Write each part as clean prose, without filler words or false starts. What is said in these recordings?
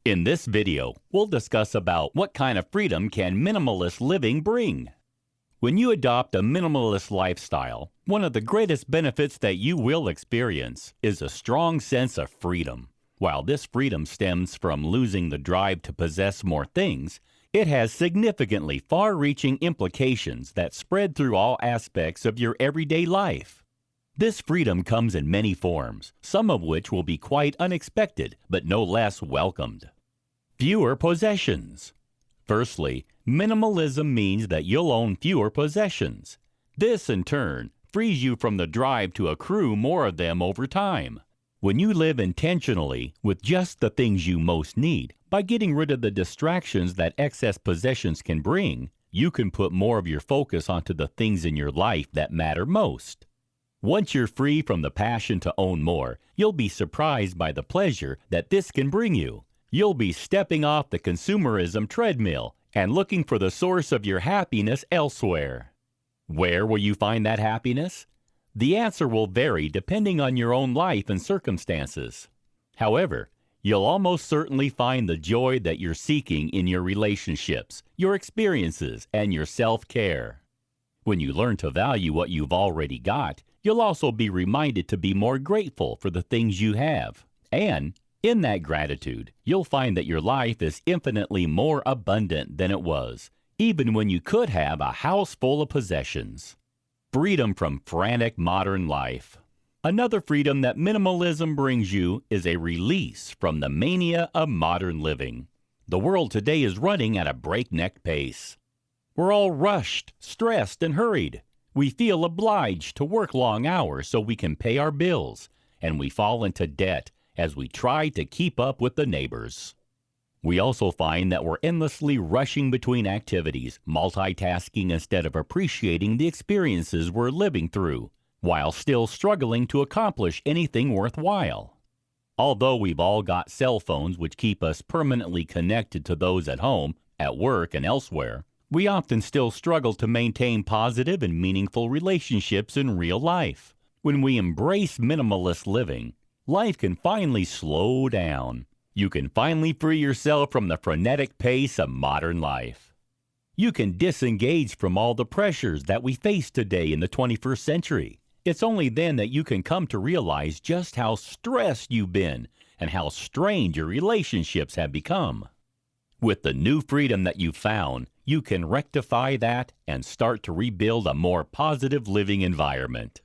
In this video, we'll discuss about what kind of freedom can minimalist living bring. When you adopt a minimalist lifestyle, one of the greatest benefits that you will experience is a strong sense of freedom. While this freedom stems from losing the drive to possess more things, it has significantly far-reaching implications that spread through all aspects of your everyday life. This freedom comes in many forms, some of which will be quite unexpected, but no less welcomed. Fewer possessions. Firstly, minimalism means that you'll own fewer possessions. This, in turn, frees you from the drive to accrue more of them over time. When you live intentionally with just the things you most need, by getting rid of the distractions that excess possessions can bring, you can put more of your focus onto the things in your life that matter most. Once you're free from the passion to own more, you'll be surprised by the pleasure that this can bring you. You'll be stepping off the consumerism treadmill and looking for the source of your happiness elsewhere. Where will you find that happiness? The answer will vary depending on your own life and circumstances. However, you'll almost certainly find the joy that you're seeking in your relationships, your experiences, and your self-care. When you learn to value what you've already got, you'll also be reminded to be more grateful for the things you have. And in that gratitude, you'll find that your life is infinitely more abundant than it was, even when you could have a house full of possessions. Freedom from frantic modern life. Another freedom that minimalism brings you is a release from the mania of modern living. The world today is running at a breakneck pace. We're all rushed, stressed, and hurried. We feel obliged to work long hours so we can pay our bills, and we fall into debt as we try to keep up with the neighbors. We also find that we're endlessly rushing between activities, multitasking instead of appreciating the experiences we're living through, while still struggling to accomplish anything worthwhile. Although we've all got cell phones which keep us permanently connected to those at home, at work, and elsewhere, we often still struggle to maintain positive and meaningful relationships in real life. When we embrace minimalist living, life can finally slow down. You can finally free yourself from the frenetic pace of modern life. You can disengage from all the pressures that we face today in the 21st century. It's only then that you can come to realize just how stressed you've been and how strained your relationships have become. With the new freedom that you've found, you can rectify that and start to rebuild a more positive living environment.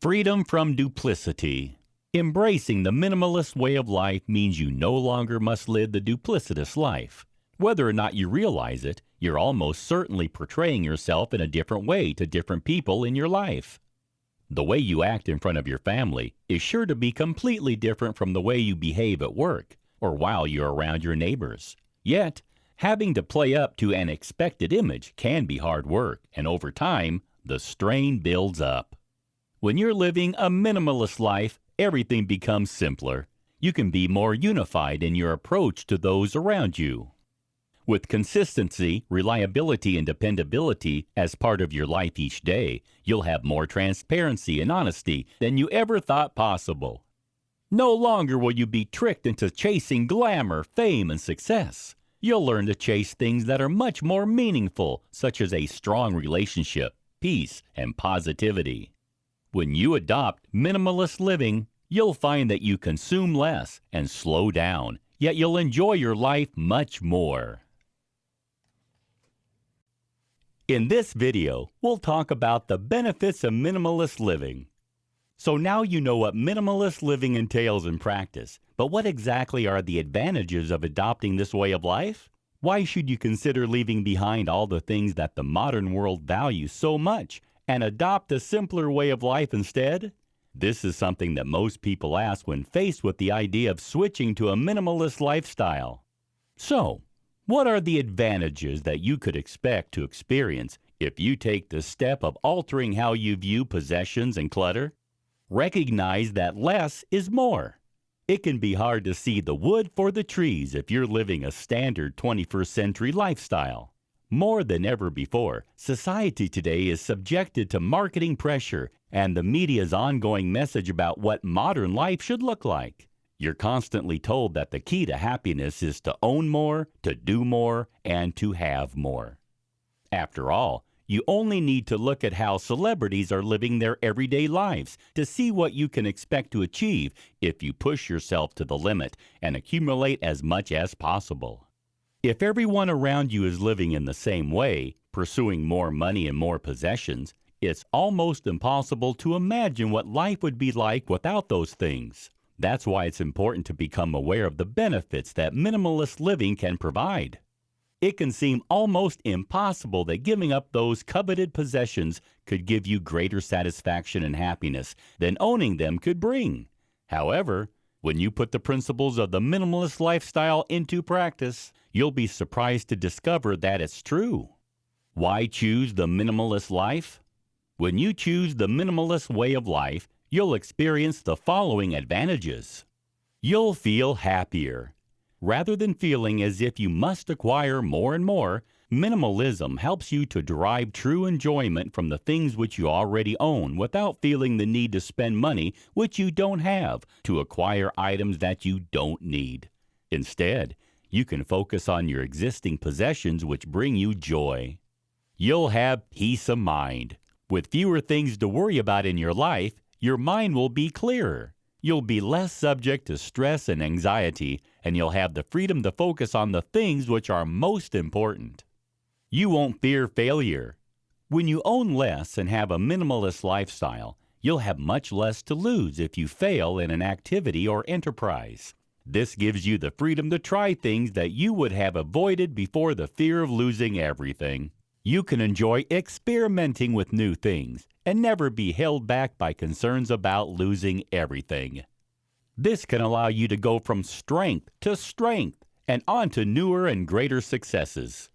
Freedom from duplicity. Embracing the minimalist way of life means you no longer must live the duplicitous life. Whether or not you realize it, you're almost certainly portraying yourself in a different way to different people in your life. The way you act in front of your family is sure to be completely different from the way you behave at work or while you're around your neighbors. Yet, having to play up to an expected image can be hard work, and over time, the strain builds up. When you're living a minimalist life, everything becomes simpler. You can be more unified in your approach to those around you. With consistency, reliability, and dependability as part of your life each day, you'll have more transparency and honesty than you ever thought possible. No longer will you be tricked into chasing glamour, fame, and success. You'll learn to chase things that are much more meaningful, such as a strong relationship, peace, and positivity. When you adopt minimalist living, you'll find that you consume less and slow down, yet you'll enjoy your life much more. In this video, we'll talk about the benefits of minimalist living. So now you know what minimalist living entails in practice, but what exactly are the advantages of adopting this way of life? Why should you consider leaving behind all the things that the modern world values so much and adopt a simpler way of life instead? This is something that most people ask when faced with the idea of switching to a minimalist lifestyle. So, what are the advantages that you could expect to experience if you take the step of altering how you view possessions and clutter? Recognize that less is more. It can be hard to see the wood for the trees if you're living a standard 21st century lifestyle. More than ever before, society today is subjected to marketing pressure and the media's ongoing message about what modern life should look like. You're constantly told that the key to happiness is to own more, to do more, and to have more. After all, you only need to look at how celebrities are living their everyday lives to see what you can expect to achieve if you push yourself to the limit and accumulate as much as possible. If everyone around you is living in the same way, pursuing more money and more possessions, it's almost impossible to imagine what life would be like without those things. That's why it's important to become aware of the benefits that minimalist living can provide. It can seem almost impossible that giving up those coveted possessions could give you greater satisfaction and happiness than owning them could bring. However, when you put the principles of the minimalist lifestyle into practice, you'll be surprised to discover that it's true. Why choose the minimalist life? When you choose the minimalist way of life, you'll experience the following advantages. You'll feel happier. Rather than feeling as if you must acquire more and more, minimalism helps you to derive true enjoyment from the things which you already own without feeling the need to spend money which you don't have to acquire items that you don't need. Instead, you can focus on your existing possessions which bring you joy. You'll have peace of mind. With fewer things to worry about in your life, your mind will be clearer. You'll be less subject to stress and anxiety, and you'll have the freedom to focus on the things which are most important. You won't fear failure. When you own less and have a minimalist lifestyle, you'll have much less to lose if you fail in an activity or enterprise. This gives you the freedom to try things that you would have avoided before the fear of losing everything. You can enjoy experimenting with new things and never be held back by concerns about losing everything. This can allow you to go from strength to strength and on to newer and greater successes.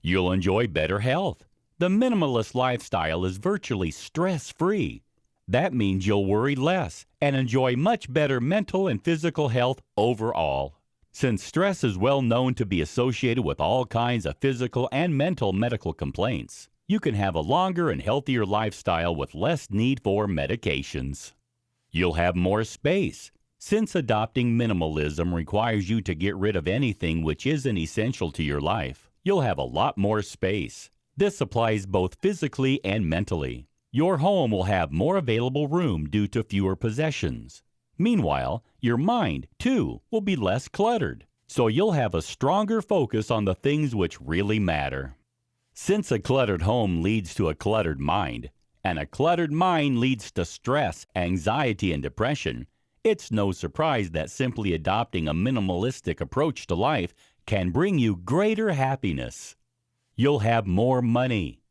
You'll enjoy better health. The minimalist lifestyle is virtually stress-free. That means you'll worry less and enjoy much better mental and physical health overall. Since stress is well known to be associated with all kinds of physical and mental medical complaints, you can have a longer and healthier lifestyle with less need for medications. You'll have more space. Since adopting minimalism requires you to get rid of anything which isn't essential to your life, you'll have a lot more space. This applies both physically and mentally. Your home will have more available room due to fewer possessions. Meanwhile, your mind, too, will be less cluttered, so you'll have a stronger focus on the things which really matter. Since a cluttered home leads to a cluttered mind, and a cluttered mind leads to stress, anxiety, and depression, it's no surprise that simply adopting a minimalistic approach to life can bring you greater happiness. You'll have more money.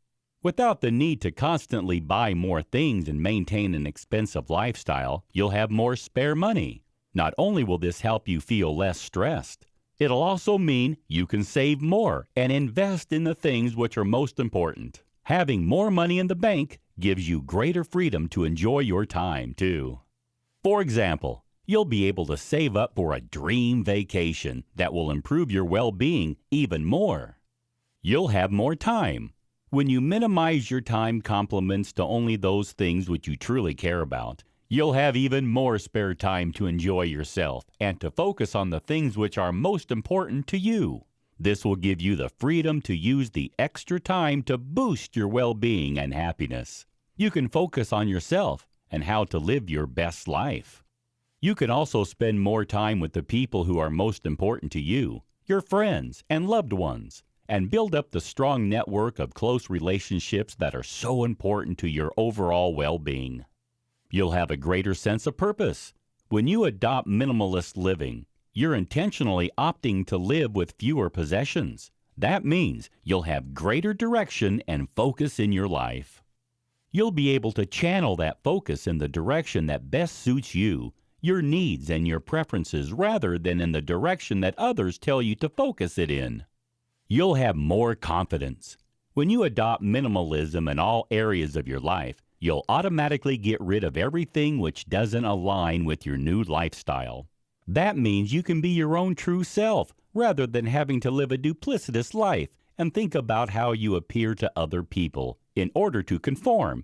Without the need to constantly buy more things and maintain an expensive lifestyle, you'll have more spare money. Not only will this help you feel less stressed, it'll also mean you can save more and invest in the things which are most important. Having more money in the bank gives you greater freedom to enjoy your time, too. For example, you'll be able to save up for a dream vacation that will improve your well-being even more. You'll have more time. When you minimize your time compliments to only those things which you truly care about, you'll have even more spare time to enjoy yourself and to focus on the things which are most important to you. This will give you the freedom to use the extra time to boost your well-being and happiness. You can focus on yourself and how to live your best life. You can also spend more time with the people who are most important to you, your friends and loved ones, and build up the strong network of close relationships that are so important to your overall well-being. You'll have a greater sense of purpose. When you adopt minimalist living, you're intentionally opting to live with fewer possessions. That means you'll have greater direction and focus in your life. You'll be able to channel that focus in the direction that best suits you, your needs and your preferences, rather than in the direction that others tell you to focus it in. You'll have more confidence. When you adopt minimalism in all areas of your life, you'll automatically get rid of everything which doesn't align with your new lifestyle. That means you can be your own true self, rather than having to live a duplicitous life and think about how you appear to other people in order to conform.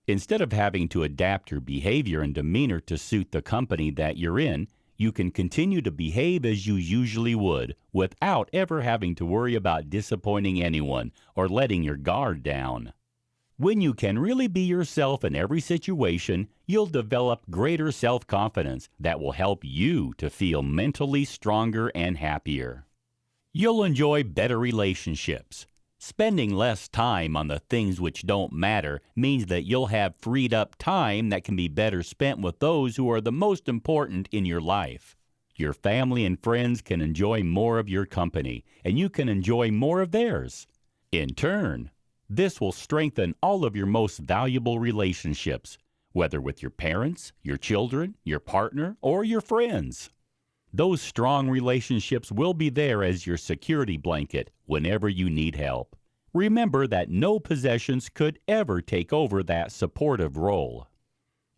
Instead of having to adapt your behavior and demeanor to suit the company that you're in, you can continue to behave as you usually would without ever having to worry about disappointing anyone or letting your guard down. When you can really be yourself in every situation, you'll develop greater self-confidence that will help you to feel mentally stronger and happier. You'll enjoy better relationships. Spending less time on the things which don't matter means that you'll have freed up time that can be better spent with those who are the most important in your life. Your family and friends can enjoy more of your company, and you can enjoy more of theirs. In turn, this will strengthen all of your most valuable relationships, whether with your parents, your children, your partner, or your friends. Those strong relationships will be there as your security blanket whenever you need help. Remember that no possessions could ever take over that supportive role.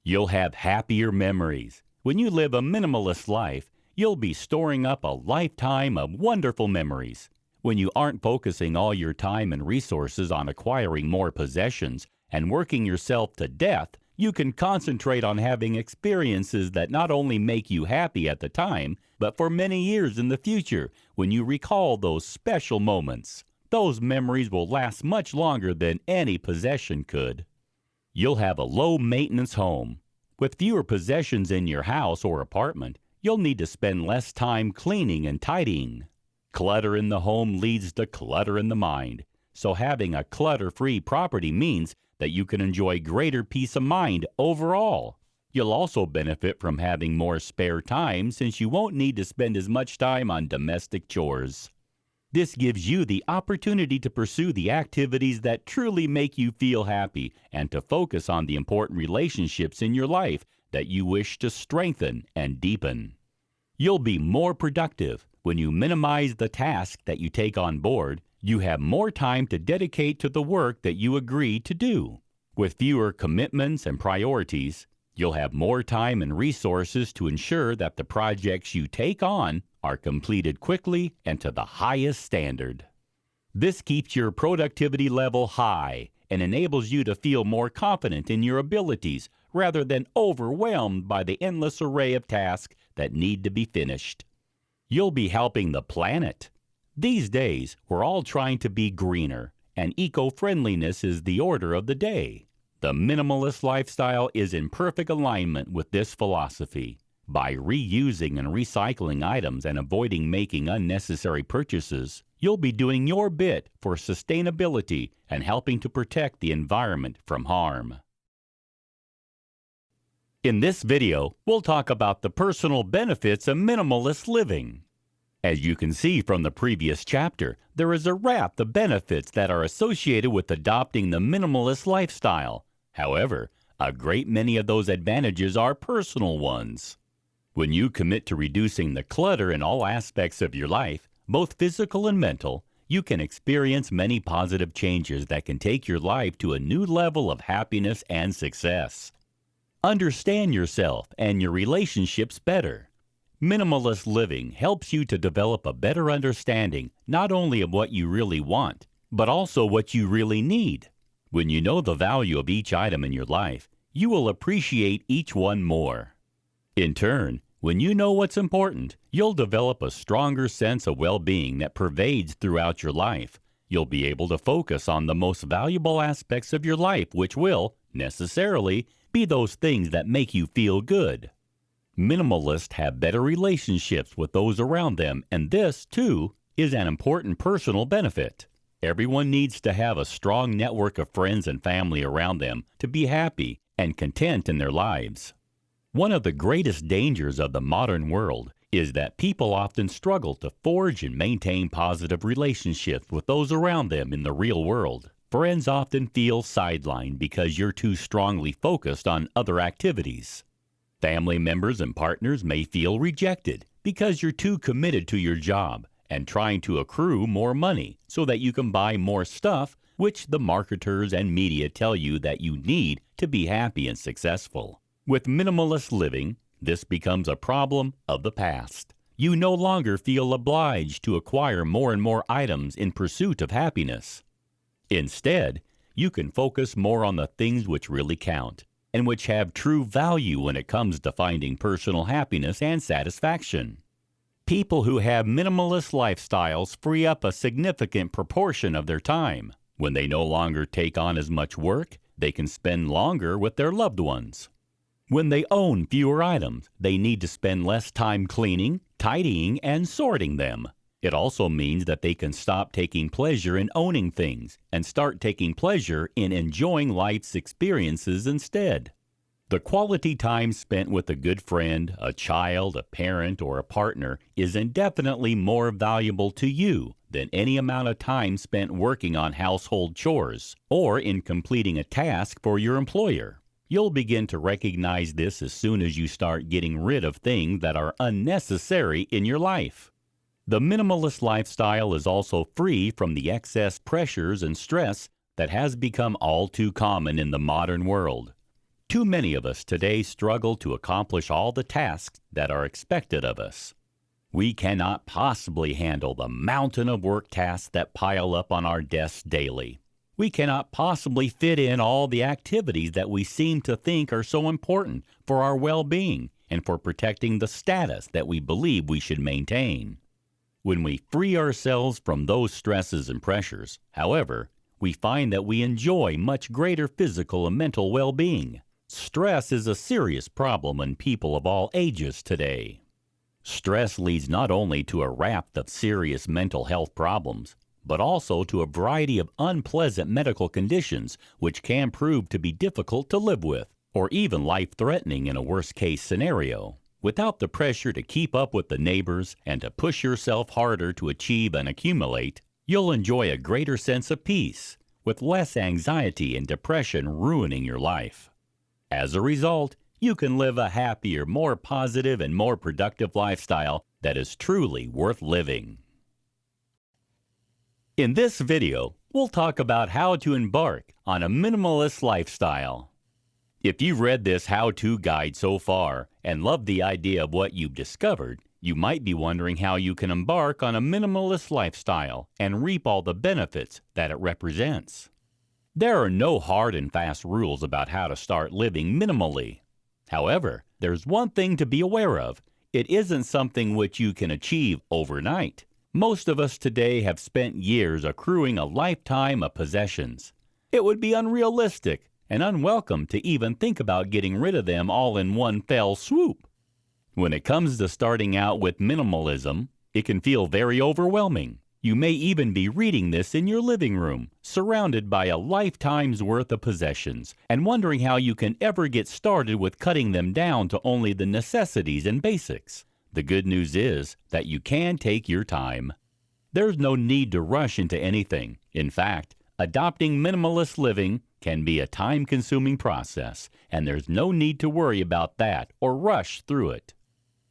You'll have happier memories. When you live a minimalist life, you'll be storing up a lifetime of wonderful memories. When you aren't focusing all your time and resources on acquiring more possessions and working yourself to death, you can concentrate on having experiences that not only make you happy at the time, but for many years in the future when you recall those special moments. Those memories will last much longer than any possession could. You'll have a low-maintenance home. With fewer possessions in your house or apartment, you'll need to spend less time cleaning and tidying. Clutter in the home leads to clutter in the mind, so having a clutter-free property means that you can enjoy greater peace of mind overall. You'll also benefit from having more spare time since you won't need to spend as much time on domestic chores. This gives you the opportunity to pursue the activities that truly make you feel happy and to focus on the important relationships in your life that you wish to strengthen and deepen. You'll be more productive. When you minimize the task that you take on board, you have more time to dedicate to the work that you agree to do. With fewer commitments and priorities, you'll have more time and resources to ensure that the projects you take on are completed quickly and to the highest standard. This keeps your productivity level high and enables you to feel more confident in your abilities rather than overwhelmed by the endless array of tasks that need to be finished. You'll be helping the planet. These days, we're all trying to be greener, and eco-friendliness is the order of the day. The minimalist lifestyle is in perfect alignment with this philosophy. By reusing and recycling items and avoiding making unnecessary purchases, you'll be doing your bit for sustainability and helping to protect the environment from harm. In this video, we'll talk about the personal benefits of minimalist living. As you can see from the previous chapter, there is a raft of benefits that are associated with adopting the minimalist lifestyle. However, a great many of those advantages are personal ones. When you commit to reducing the clutter in all aspects of your life, both physical and mental, you can experience many positive changes that can take your life to a new level of happiness and success. Understand yourself and your relationships better. Minimalist living helps you to develop a better understanding not only of what you really want, but also what you really need. When you know the value of each item in your life, you will appreciate each one more. In turn, when you know what's important, you'll develop a stronger sense of well-being that pervades throughout your life. You'll be able to focus on the most valuable aspects of your life, which will, necessarily, be those things that make you feel good. Minimalists have better relationships with those around them, and this, too, is an important personal benefit. Everyone needs to have a strong network of friends and family around them to be happy and content in their lives. One of the greatest dangers of the modern world is that people often struggle to forge and maintain positive relationships with those around them in the real world. Friends often feel sidelined because you're too strongly focused on other activities. Family members and partners may feel rejected because you're too committed to your job and trying to accrue more money so that you can buy more stuff, which the marketers and media tell you that you need to be happy and successful. With minimalist living, this becomes a problem of the past. You no longer feel obliged to acquire more and more items in pursuit of happiness. Instead, you can focus more on the things which really count. and which have true value when it comes to finding personal happiness and satisfaction. People who have minimalist lifestyles free up a significant proportion of their time. When they no longer take on as much work, they can spend longer with their loved ones. When they own fewer items, they need to spend less time cleaning, tidying, and sorting them. It also means that they can stop taking pleasure in owning things and start taking pleasure in enjoying life's experiences instead. The quality time spent with a good friend, a child, a parent, or a partner is indefinitely more valuable to you than any amount of time spent working on household chores or in completing a task for your employer. You'll begin to recognize this as soon as you start getting rid of things that are unnecessary in your life. The minimalist lifestyle is also free from the excess pressures and stress that has become all too common in the modern world. Too many of us today struggle to accomplish all the tasks that are expected of us. We cannot possibly handle the mountain of work tasks that pile up on our desks daily. We cannot possibly fit in all the activities that we seem to think are so important for our well-being and for protecting the status that we believe we should maintain. When we free ourselves from those stresses and pressures, however, we find that we enjoy much greater physical and mental well-being. Stress is a serious problem in people of all ages today. Stress leads not only to a raft of serious mental health problems, but also to a variety of unpleasant medical conditions which can prove to be difficult to live with, or even life-threatening in a worst-case scenario. Without the pressure to keep up with the neighbors and to push yourself harder to achieve and accumulate, you'll enjoy a greater sense of peace, with less anxiety and depression ruining your life. As a result, you can live a happier, more positive, and more productive lifestyle that is truly worth living. In this video, we'll talk about how to embark on a minimalist lifestyle. If you've read this how-to guide so far and love the idea of what you've discovered, you might be wondering how you can embark on a minimalist lifestyle and reap all the benefits that it represents. There are no hard and fast rules about how to start living minimally. However, there's one thing to be aware of. It isn't something which you can achieve overnight. Most of us today have spent years accruing a lifetime of possessions. It would be unrealistic and unwelcome to even think about getting rid of them all in one fell swoop. When it comes to starting out with minimalism, it can feel very overwhelming. You may even be reading this in your living room, surrounded by a lifetime's worth of possessions, and wondering how you can ever get started with cutting them down to only the necessities and basics. The good news is that you can take your time. There's no need to rush into anything. In fact, adopting minimalist living can be a time-consuming process, and there's no need to worry about that or rush through it.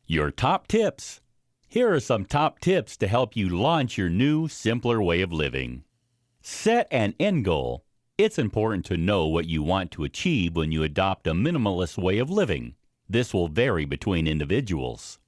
Your top tips. Here are some top tips to help you launch your new, simpler way of living. Set an end goal. It's important to know what you want to achieve when you adopt a minimalist way of living. This will vary between individuals.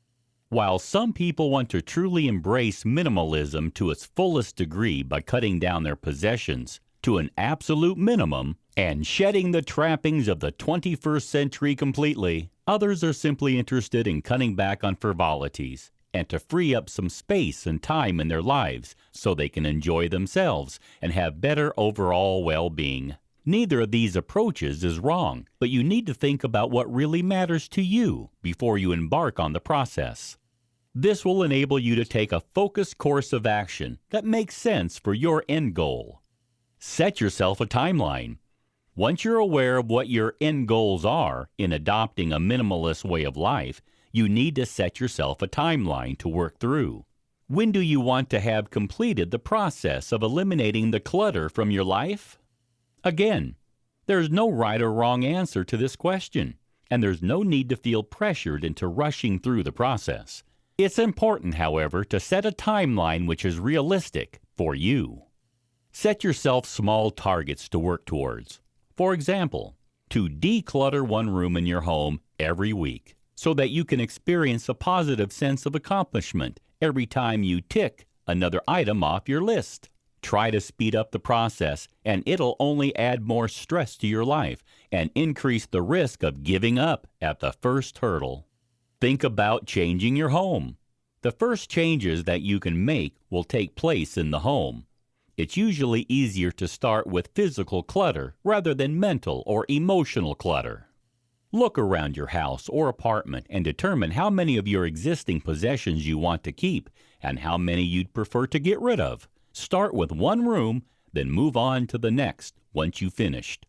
While some people want to truly embrace minimalism to its fullest degree by cutting down their possessions to an absolute minimum and shedding the trappings of the 21st century completely, others are simply interested in cutting back on frivolities and to free up some space and time in their lives so they can enjoy themselves and have better overall well-being. Neither of these approaches is wrong, but you need to think about what really matters to you before you embark on the process. This will enable you to take a focused course of action that makes sense for your end goal. Set yourself a timeline. Once you're aware of what your end goals are in adopting a minimalist way of life, you need to set yourself a timeline to work through. When do you want to have completed the process of eliminating the clutter from your life? Again, there's no right or wrong answer to this question, and there's no need to feel pressured into rushing through the process. It's important, however, to set a timeline which is realistic for you. Set yourself small targets to work towards. For example, to declutter one room in your home every week, so that you can experience a positive sense of accomplishment every time you tick another item off your list. Try to speed up the process, and it'll only add more stress to your life and increase the risk of giving up at the first hurdle. Think about changing your home. The first changes that you can make will take place in the home. It's usually easier to start with physical clutter rather than mental or emotional clutter. Look around your house or apartment and determine how many of your existing possessions you want to keep and how many you'd prefer to get rid of. Start with one room, then move on to the next once you've finished.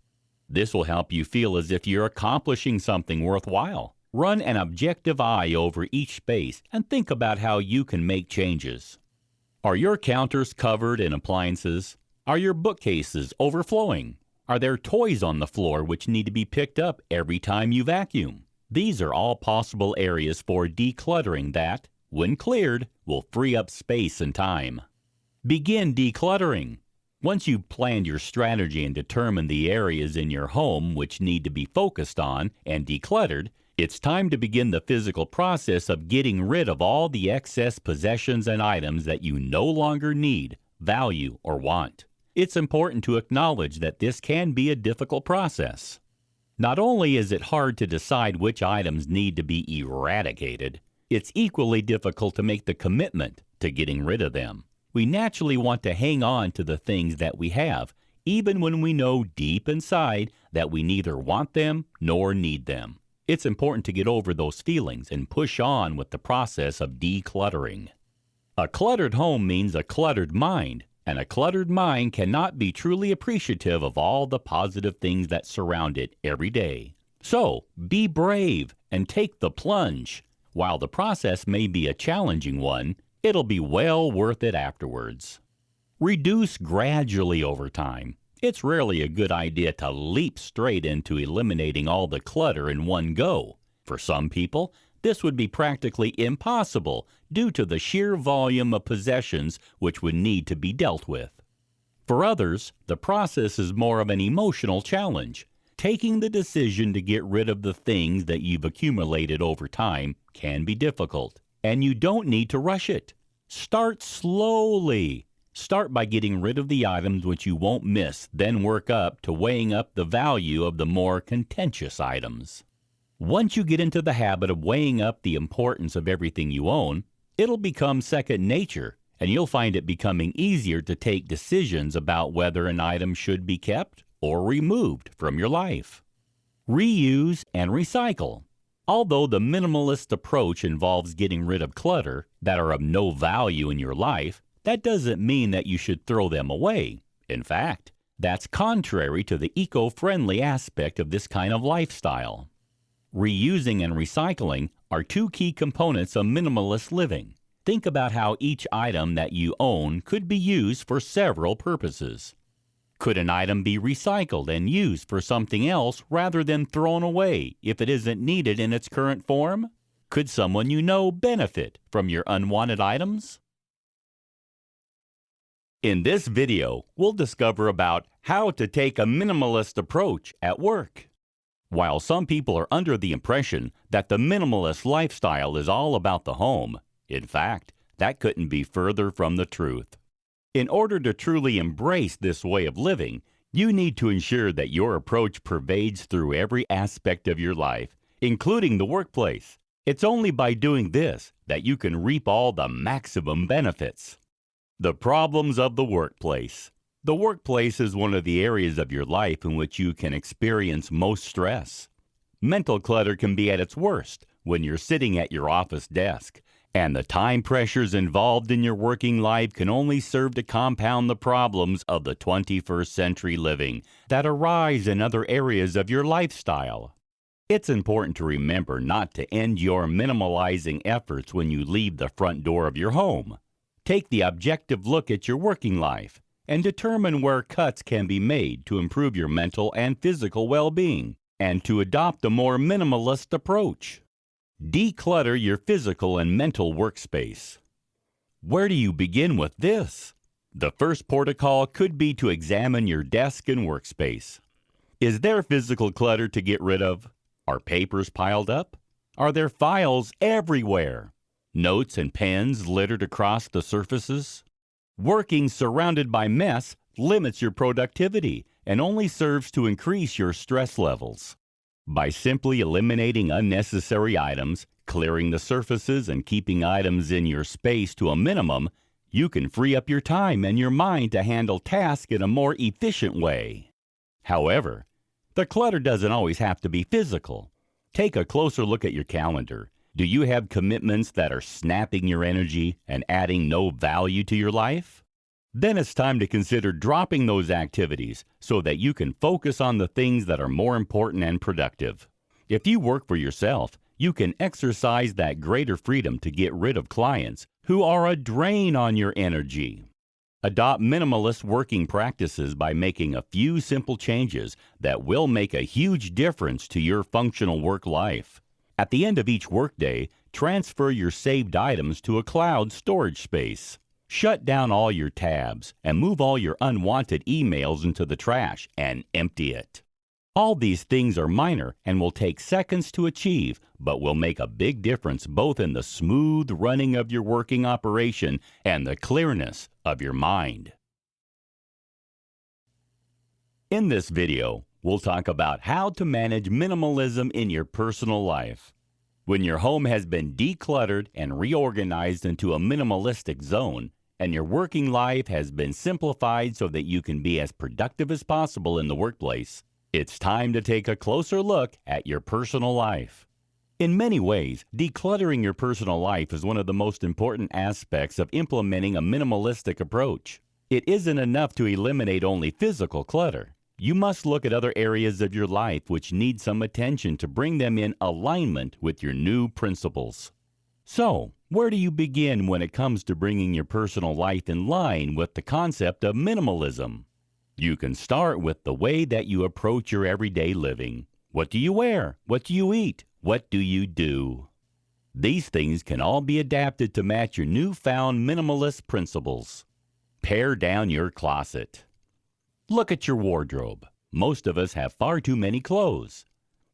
This will help you feel as if you're accomplishing something worthwhile. Run an objective eye over each space and think about how you can make changes. Are your counters covered in appliances? Are your bookcases overflowing? Are there toys on the floor which need to be picked up every time you vacuum? These are all possible areas for decluttering that, when cleared, will free up space and time. Begin decluttering. Once you've planned your strategy and determined the areas in your home which need to be focused on and decluttered, it's time to begin the physical process of getting rid of all the excess possessions and items that you no longer need, value, or want. It's important to acknowledge that this can be a difficult process. Not only is it hard to decide which items need to be eradicated, it's equally difficult to make the commitment to getting rid of them. We naturally want to hang on to the things that we have, even when we know deep inside that we neither want them nor need them. It's important to get over those feelings and push on with the process of decluttering. A cluttered home means a cluttered mind, and a cluttered mind cannot be truly appreciative of all the positive things that surround it every day. So, be brave and take the plunge. While the process may be a challenging one, it'll be well worth it afterwards. Reduce gradually over time. It's rarely a good idea to leap straight into eliminating all the clutter in one go. For some people, this would be practically impossible due to the sheer volume of possessions which would need to be dealt with. For others, the process is more of an emotional challenge. Taking the decision to get rid of the things that you've accumulated over time can be difficult, and you don't need to rush it. Start slowly. Start by getting rid of the items which you won't miss, then work up to weighing up the value of the more contentious items. Once you get into the habit of weighing up the importance of everything you own, it'll become second nature, and you'll find it becoming easier to take decisions about whether an item should be kept or removed from your life. Reuse and recycle. Although the minimalist approach involves getting rid of clutter that are of no value in your life, that doesn't mean that you should throw them away. In fact, that's contrary to the eco-friendly aspect of this kind of lifestyle. Reusing and recycling are two key components of minimalist living. Think about how each item that you own could be used for several purposes. Could an item be recycled and used for something else rather than thrown away if it isn't needed in its current form? Could someone you know benefit from your unwanted items? In this video, we'll discover about how to take a minimalist approach at work. While some people are under the impression that the minimalist lifestyle is all about the home, in fact, that couldn't be further from the truth. In order to truly embrace this way of living, you need to ensure that your approach pervades through every aspect of your life, including the workplace. It's only by doing this that you can reap all the maximum benefits. The problems of the workplace. The workplace is one of the areas of your life in which you can experience most stress. Mental clutter can be at its worst when you're sitting at your office desk, and the time pressures involved in your working life can only serve to compound the problems of the 21st century living that arise in other areas of your lifestyle. It's important to remember not to end your minimalizing efforts when you leave the front door of your home. Take the objective look at your working life and determine where cuts can be made to improve your mental and physical well-being and to adopt a more minimalist approach. Declutter your physical and mental workspace. Where do you begin with this? The first protocol could be to examine your desk and workspace. Is there physical clutter to get rid of? Are papers piled up? Are there files everywhere? Notes and pens littered across the surfaces? Working surrounded by mess limits your productivity and only serves to increase your stress levels. By simply eliminating unnecessary items, clearing the surfaces, and keeping items in your space to a minimum, you can free up your time and your mind to handle tasks in a more efficient way. However, the clutter doesn't always have to be physical. Take a closer look at your calendar. Do you have commitments that are snapping your energy and adding no value to your life? Then it's time to consider dropping those activities so that you can focus on the things that are more important and productive. If you work for yourself, you can exercise that greater freedom to get rid of clients who are a drain on your energy. Adopt minimalist working practices by making a few simple changes that will make a huge difference to your functional work life. At the end of each workday, transfer your saved items to a cloud storage space. Shut down all your tabs and move all your unwanted emails into the trash and empty it. All these things are minor and will take seconds to achieve, but will make a big difference both in the smooth running of your working operation and the clearness of your mind. In this video, we'll talk about how to manage minimalism in your personal life. When your home has been decluttered and reorganized into a minimalistic zone, and your working life has been simplified so that you can be as productive as possible in the workplace, it's time to take a closer look at your personal life. In many ways, decluttering your personal life is one of the most important aspects of implementing a minimalistic approach. It isn't enough to eliminate only physical clutter. You must look at other areas of your life which need some attention to bring them in alignment with your new principles. So, where do you begin when it comes to bringing your personal life in line with the concept of minimalism? You can start with the way that you approach your everyday living. What do you wear? What do you eat? What do you do? These things can all be adapted to match your newfound minimalist principles. Pare down your closet. Look at your wardrobe. Most of us have far too many clothes.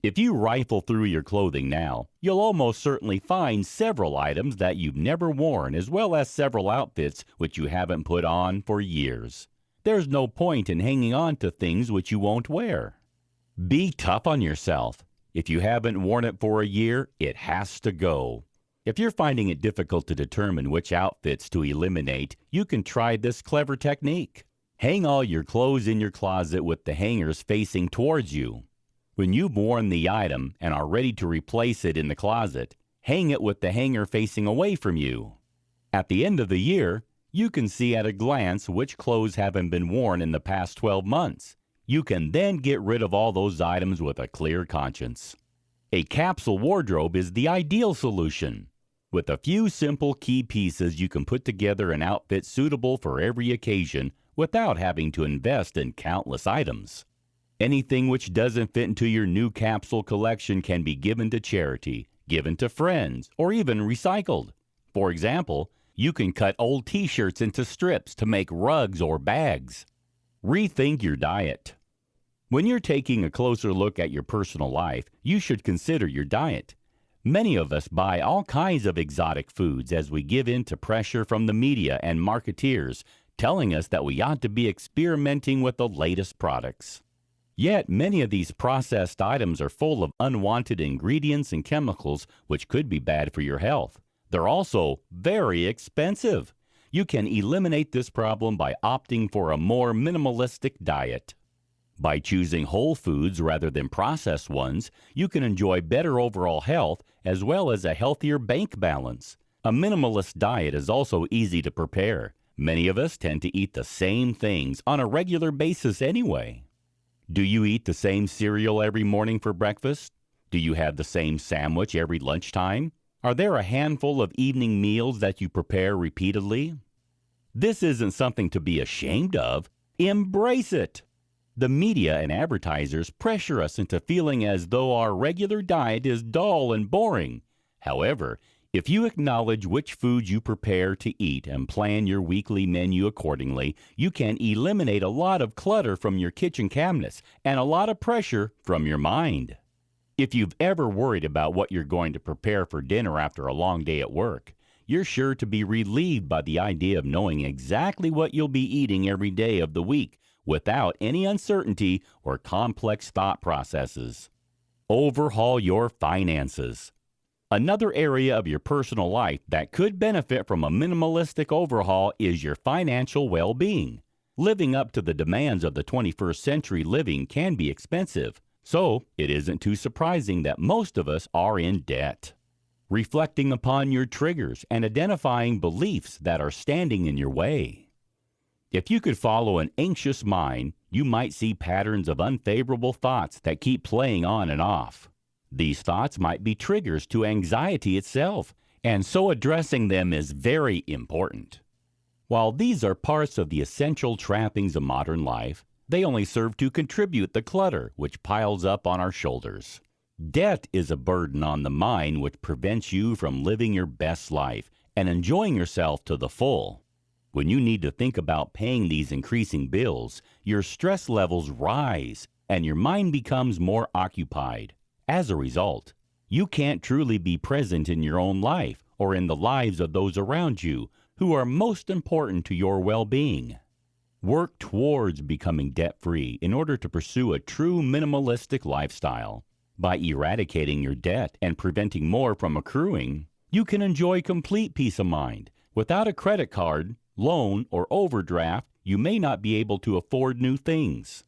If you rifle through your clothing now, you'll almost certainly find several items that you've never worn, as well as several outfits which you haven't put on for years. There's no point in hanging on to things which you won't wear. Be tough on yourself. If you haven't worn it for a year, it has to go. If you're finding it difficult to determine which outfits to eliminate, you can try this clever technique. Hang all your clothes in your closet with the hangers facing towards you. When you've worn the item and are ready to replace it in the closet, hang it with the hanger facing away from you. At the end of the year, you can see at a glance which clothes haven't been worn in the past 12 months. You can then get rid of all those items with a clear conscience. A capsule wardrobe is the ideal solution. With a few simple key pieces, you can put together an outfit suitable for every occasion without having to invest in countless items. Anything which doesn't fit into your new capsule collection can be given to charity, given to friends, or even recycled. For example, you can cut old t-shirts into strips to make rugs or bags. Rethink your diet. When you're taking a closer look at your personal life, you should consider your diet. Many of us buy all kinds of exotic foods as we give in to pressure from the media and marketeers telling us that we ought to be experimenting with the latest products. Yet, many of these processed items are full of unwanted ingredients and chemicals which could be bad for your health. They're also very expensive. You can eliminate this problem by opting for a more minimalistic diet. By choosing whole foods rather than processed ones, you can enjoy better overall health as well as a healthier bank balance. A minimalist diet is also easy to prepare. Many of us tend to eat the same things on a regular basis anyway. Do you eat the same cereal every morning for breakfast? Do you have the same sandwich every lunchtime? Are there a handful of evening meals that you prepare repeatedly? This isn't something to be ashamed of. Embrace it! The media and advertisers pressure us into feeling as though our regular diet is dull and boring. However, if you acknowledge which foods you prepare to eat and plan your weekly menu accordingly, you can eliminate a lot of clutter from your kitchen cabinets and a lot of pressure from your mind. If you've ever worried about what you're going to prepare for dinner after a long day at work, you're sure to be relieved by the idea of knowing exactly what you'll be eating every day of the week without any uncertainty or complex thought processes. Overhaul your finances. Another area of your personal life that could benefit from a minimalistic overhaul is your financial well-being. Living up to the demands of the 21st century living can be expensive, so it isn't too surprising that most of us are in debt. Reflecting upon your triggers and identifying beliefs that are standing in your way. If you could follow an anxious mind, you might see patterns of unfavorable thoughts that keep playing on and off. These thoughts might be triggers to anxiety itself, and so addressing them is very important. While these are parts of the essential trappings of modern life, they only serve to contribute the clutter which piles up on our shoulders. Debt is a burden on the mind which prevents you from living your best life and enjoying yourself to the full. When you need to think about paying these increasing bills, your stress levels rise and your mind becomes more occupied. As a result, you can't truly be present in your own life or in the lives of those around you who are most important to your well-being. Work towards becoming debt-free in order to pursue a true minimalistic lifestyle. By eradicating your debt and preventing more from accruing, you can enjoy complete peace of mind. Without a credit card, loan, or overdraft, you may not be able to afford new things.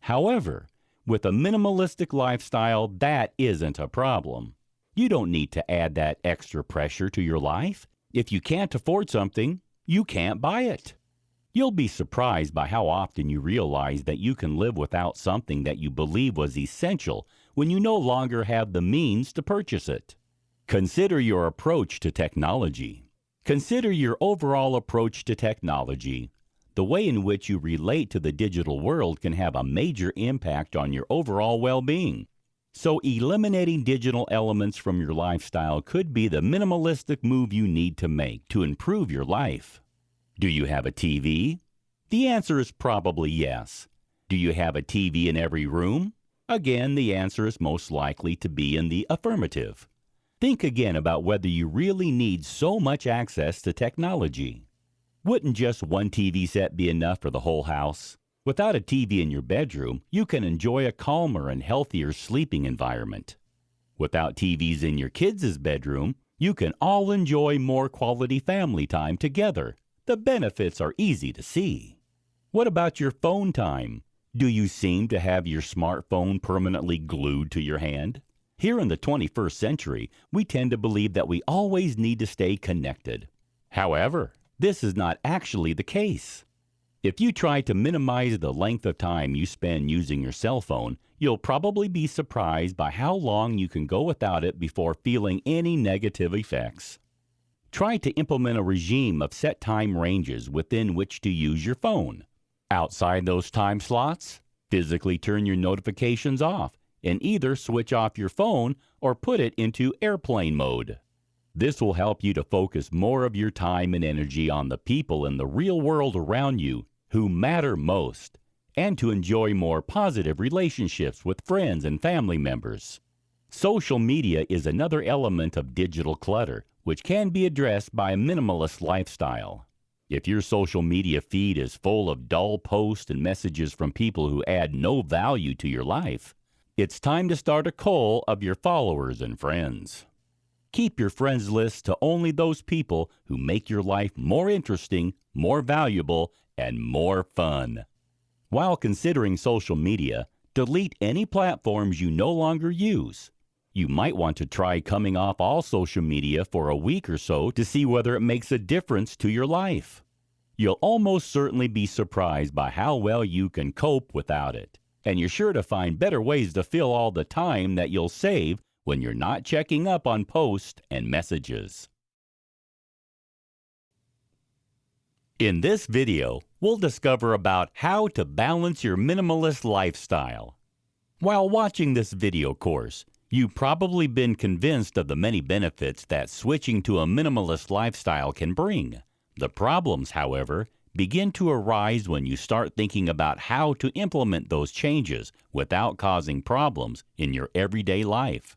However, with a minimalistic lifestyle, that isn't a problem. You don't need to add that extra pressure to your life. If you can't afford something, you can't buy it. You'll be surprised by how often you realize that you can live without something that you believe was essential when you no longer have the means to purchase it. Consider your approach to technology. Consider your overall approach to technology. The way in which you relate to the digital world can have a major impact on your overall well-being. So eliminating digital elements from your lifestyle could be the minimalistic move you need to make to improve your life. Do you have a TV? The answer is probably yes. Do you have a TV in every room? Again, the answer is most likely to be in the affirmative. Think again about whether you really need so much access to technology. Wouldn't just one TV set be enough for the whole house? Without a TV in your bedroom, you can enjoy a calmer and healthier sleeping environment. Without TVs in your kids' bedroom, you can all enjoy more quality family time together. The benefits are easy to see. What about your phone time? Do you seem to have your smartphone permanently glued to your hand? Here in the 21st century, we tend to believe that we always need to stay connected. However, this is not actually the case. If you try to minimize the length of time you spend using your cell phone, you'll probably be surprised by how long you can go without it before feeling any negative effects. Try to implement a regime of set time ranges within which to use your phone. Outside those time slots, physically turn your notifications off and either switch off your phone or put it into airplane mode. This will help you to focus more of your time and energy on the people in the real world around you who matter most, and to enjoy more positive relationships with friends and family members. Social media is another element of digital clutter, which can be addressed by a minimalist lifestyle. If your social media feed is full of dull posts and messages from people who add no value to your life, it's time to start a cull of your followers and friends. Keep your friends list to only those people who make your life more interesting, more valuable, and more fun. While considering social media, delete any platforms you no longer use. You might want to try coming off all social media for a week or so to see whether it makes a difference to your life. You'll almost certainly be surprised by how well you can cope without it, and you're sure to find better ways to fill all the time that you'll save when you're not checking up on posts and messages. In this video, we'll discover about how to balance your minimalist lifestyle. While watching this video course, you've probably been convinced of the many benefits that switching to a minimalist lifestyle can bring. The problems, however, begin to arise when you start thinking about how to implement those changes without causing problems in your everyday life.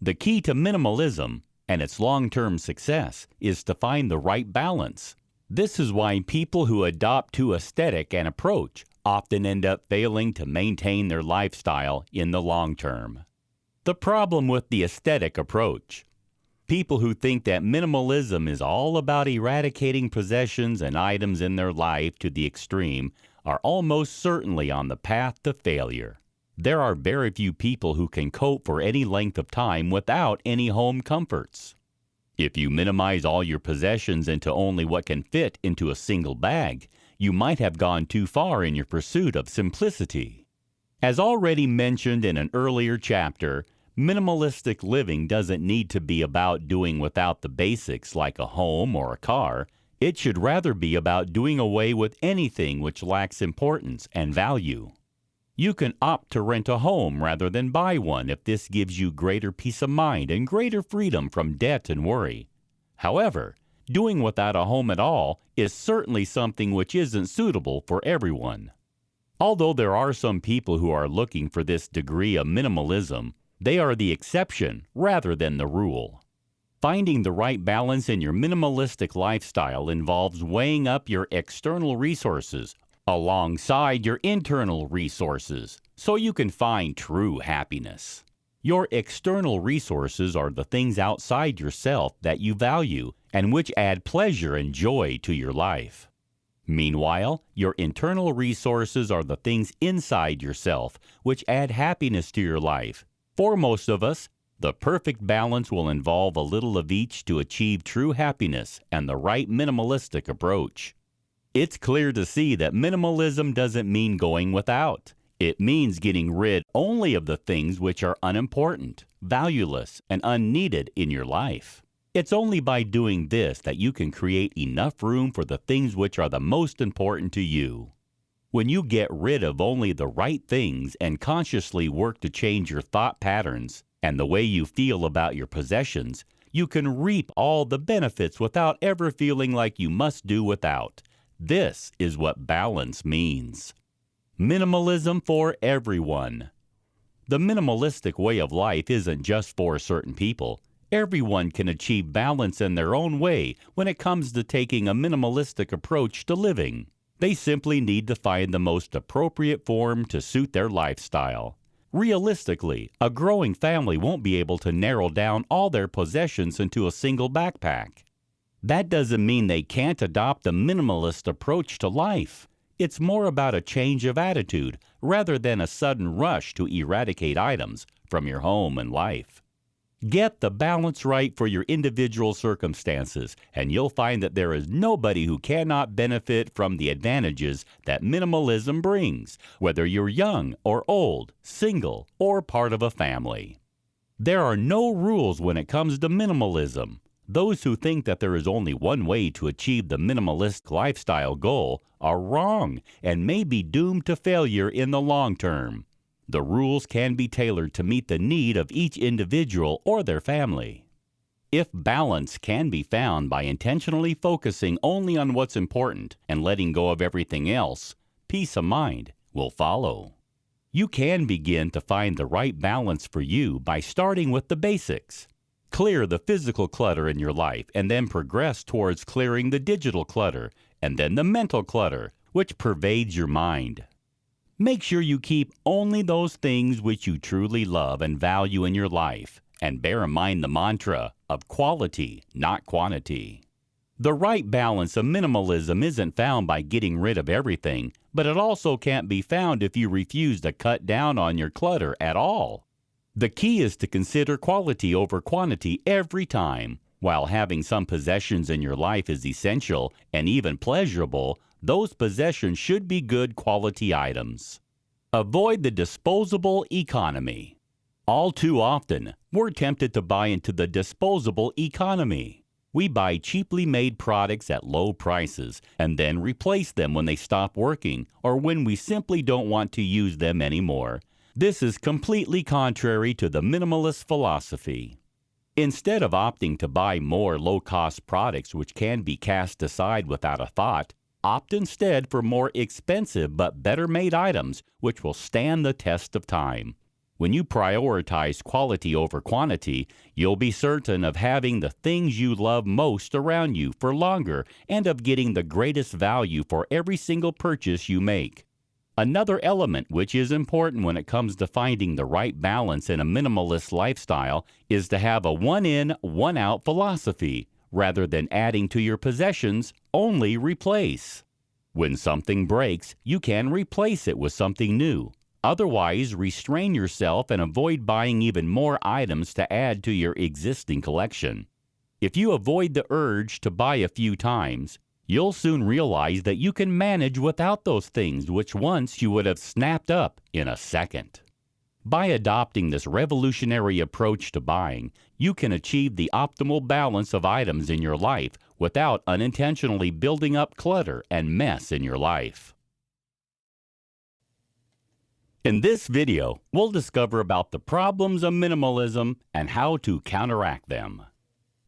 The key to minimalism and its long-term success is to find the right balance. This is why people who adopt too aesthetic an approach often end up failing to maintain their lifestyle in the long term. The problem with the aesthetic approach. People who think that minimalism is all about eradicating possessions and items in their life to the extreme are almost certainly on the path to failure. There are very few people who can cope for any length of time without any home comforts. If you minimize all your possessions into only what can fit into a single bag, you might have gone too far in your pursuit of simplicity. As already mentioned in an earlier chapter, minimalistic living doesn't need to be about doing without the basics like a home or a car. It should rather be about doing away with anything which lacks importance and value. You can opt to rent a home rather than buy one if this gives you greater peace of mind and greater freedom from debt and worry. However, doing without a home at all is certainly something which isn't suitable for everyone. Although there are some people who are looking for this degree of minimalism, they are the exception rather than the rule. Finding the right balance in your minimalistic lifestyle involves weighing up your external resources alongside your internal resources so you can find true happiness. Your external resources are the things outside yourself that you value and which add pleasure and joy to your life. Meanwhile, your internal resources are the things inside yourself which add happiness to your life. For most of us, the perfect balance will involve a little of each to achieve true happiness and the right minimalistic approach. It's clear to see that minimalism doesn't mean going without. It means getting rid only of the things which are unimportant, valueless, and unneeded in your life. It's only by doing this that you can create enough room for the things which are the most important to you. When you get rid of only the right things and consciously work to change your thought patterns and the way you feel about your possessions, you can reap all the benefits without ever feeling like you must do without. This is what balance means. Minimalism for everyone. The minimalistic way of life isn't just for certain people. Everyone can achieve balance in their own way when it comes to taking a minimalistic approach to living. They simply need to find the most appropriate form to suit their lifestyle. Realistically, a growing family won't be able to narrow down all their possessions into a single backpack. That doesn't mean they can't adopt a minimalist approach to life. It's more about a change of attitude rather than a sudden rush to eradicate items from your home and life. Get the balance right for your individual circumstances, and you'll find that there is nobody who cannot benefit from the advantages that minimalism brings, whether you're young or old, single, or part of a family. There are no rules when it comes to minimalism. Those who think that there is only one way to achieve the minimalist lifestyle goal are wrong and may be doomed to failure in the long term. The rules can be tailored to meet the need of each individual or their family. If balance can be found by intentionally focusing only on what's important and letting go of everything else, peace of mind will follow. You can begin to find the right balance for you by starting with the basics. Clear the physical clutter in your life and then progress towards clearing the digital clutter and then the mental clutter, which pervades your mind. Make sure you keep only those things which you truly love and value in your life, and bear in mind the mantra of quality, not quantity. The right balance of minimalism isn't found by getting rid of everything, but it also can't be found if you refuse to cut down on your clutter at all. The key is to consider quality over quantity every time. While having some possessions in your life is essential and even pleasurable, those possessions should be good quality items. Avoid the disposable economy. All too often, we're tempted to buy into the disposable economy. We buy cheaply made products at low prices and then replace them when they stop working or when we simply don't want to use them anymore. This is completely contrary to the minimalist philosophy. Instead of opting to buy more low-cost products which can be cast aside without a thought, opt instead for more expensive but better-made items which will stand the test of time. When you prioritize quality over quantity, you'll be certain of having the things you love most around you for longer and of getting the greatest value for every single purchase you make. Another element which is important when it comes to finding the right balance in a minimalist lifestyle is to have a one-in, one-out philosophy. Rather than adding to your possessions, only replace. When something breaks, you can replace it with something new. Otherwise, restrain yourself and avoid buying even more items to add to your existing collection. If you avoid the urge to buy a few times, you'll soon realize that you can manage without those things which once you would have snapped up in a second. By adopting this revolutionary approach to buying, you can achieve the optimal balance of items in your life without unintentionally building up clutter and mess in your life. In this video, we'll discover about the problems of minimalism and how to counteract them.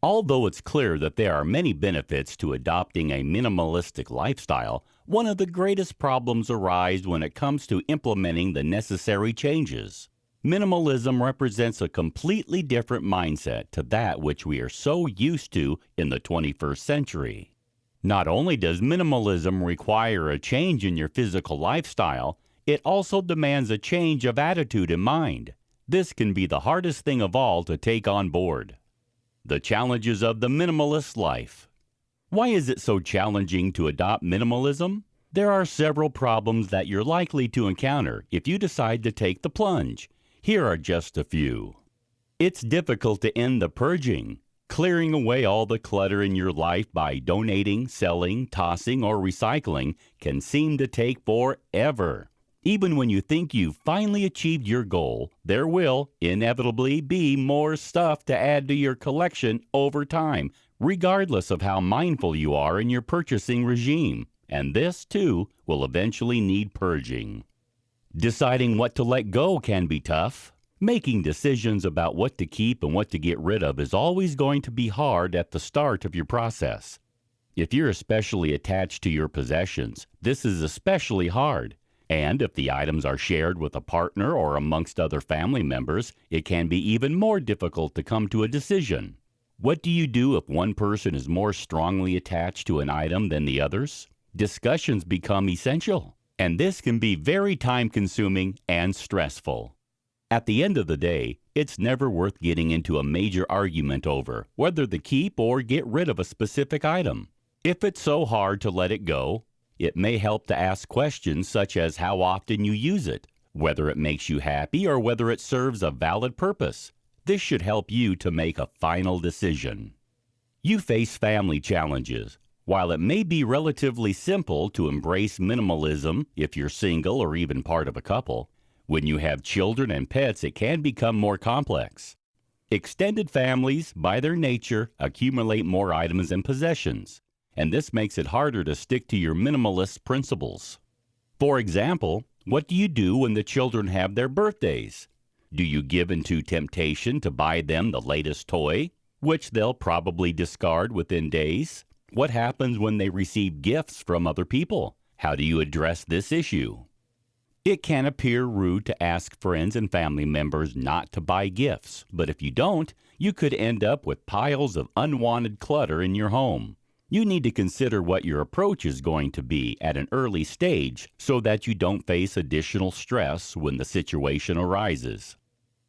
Although it's clear that there are many benefits to adopting a minimalistic lifestyle, one of the greatest problems arise when it comes to implementing the necessary changes. Minimalism represents a completely different mindset to that which we are so used to in the 21st century. Not only does minimalism require a change in your physical lifestyle, it also demands a change of attitude and mind. This can be the hardest thing of all to take on board. The challenges of the minimalist life. Why is it so challenging to adopt minimalism? There are several problems that you're likely to encounter if you decide to take the plunge. Here are just a few. It's difficult to end the purging. Clearing away all the clutter in your life by donating, selling, tossing, or recycling can seem to take forever. Even when you think you've finally achieved your goal, there will inevitably be more stuff to add to your collection over time, regardless of how mindful you are in your purchasing regime. And this, too, will eventually need purging. Deciding what to let go can be tough. Making decisions about what to keep and what to get rid of is always going to be hard at the start of your process. If you're especially attached to your possessions, this is especially hard. And if the items are shared with a partner or amongst other family members, it can be even more difficult to come to a decision. What do you do if one person is more strongly attached to an item than the others? Discussions become essential, and this can be very time-consuming and stressful. At the end of the day, it's never worth getting into a major argument over whether to keep or get rid of a specific item. If it's so hard to let it go, it may help to ask questions such as how often you use it, whether it makes you happy or whether it serves a valid purpose. This should help you to make a final decision. You face family challenges. While it may be relatively simple to embrace minimalism if you're single or even part of a couple, when you have children and pets, it can become more complex. Extended families, by their nature, accumulate more items and possessions, and this makes it harder to stick to your minimalist principles. For example, what do you do when the children have their birthdays? Do you give into temptation to buy them the latest toy, which they'll probably discard within days? What happens when they receive gifts from other people? How do you address this issue? It can appear rude to ask friends and family members not to buy gifts, but if you don't, you could end up with piles of unwanted clutter in your home. You need to consider what your approach is going to be at an early stage so that you don't face additional stress when the situation arises.